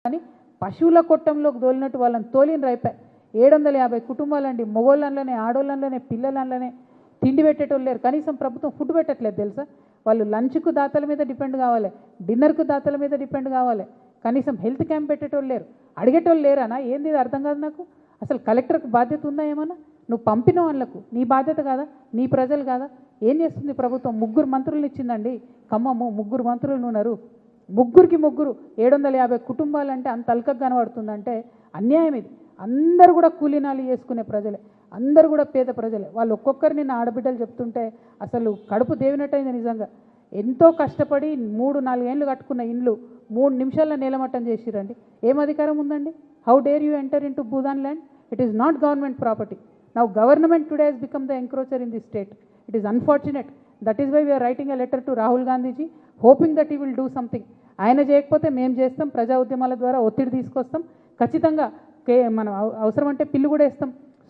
కానీ పశువుల కొట్టంలోకి తోలినట్టు వాళ్ళని తోలిన రైపే 750 కుటుంబాలండి, మొగోళ్ళంలోనే, ఆడోళ్ళంలోనే, పిల్లలంలోనే తిండి పెట్టేటోళ్ళు లేరు. కనీసం ప్రభుత్వం ఫుడ్ పెట్టట్లేదు తెలుసా. వాళ్ళు లంచ్కు దాతల మీద డిపెండ్ కావాలి, డిన్నర్కు దాతల మీద డిపెండ్ కావాలి. కనీసం హెల్త్ క్యాంప్ పెట్టేటోళ్ళు లేరు, అడిగేటోళ్ళు లేరనా? ఏంది ఇది అర్థం కాదు నాకు. అసలు కలెక్టర్కి బాధ్యత ఉందా ఏమన్నా? నువ్వు పంపిన వాళ్ళకు నీ బాధ్యత కాదా? నీ ప్రజలు కాదా? ఏం చేస్తుంది ప్రభుత్వం? 3 మంత్రులను ఇచ్చిందండి ఖమ్మము, 3 మంత్రులు ఉన్నారు. 3కి 3 750 కుటుంబాలంటే అంత అల్కగా కనబడుతుందంటే అన్యాయం ఇది. అందరూ కూడా కూలీనాలు చేసుకునే ప్రజలే, అందరూ కూడా పేద ప్రజలే. వాళ్ళు ఒక్కొక్కరిని నా ఆడబిడ్డలు చెప్తుంటే అసలు కడుపు దేవినట్టయింది నిజంగా. ఎంతో కష్టపడి 3-4 ఏళ్ళు కట్టుకున్న ఇండ్లు 3 నిమిషాల్లో నేలమట్టం చేసిరండి. ఏం అధికారం ఉందండి? How dare you enter in to Bhoodan land? It is not government property. Now government today has become the encroacher in this state. It is unfortunate. That is why we are writing a letter to Rahul Gandhi ji, hoping that he will do something. ఆయన చేయకపోతే మేము చేస్తాం, ప్రజా ఉద్యమాల ద్వారా ఒత్తిడి తీసుకొస్తాం. ఖచ్చితంగా మనం అవసరం అంటే పిల్లు కూడా వేస్తాం.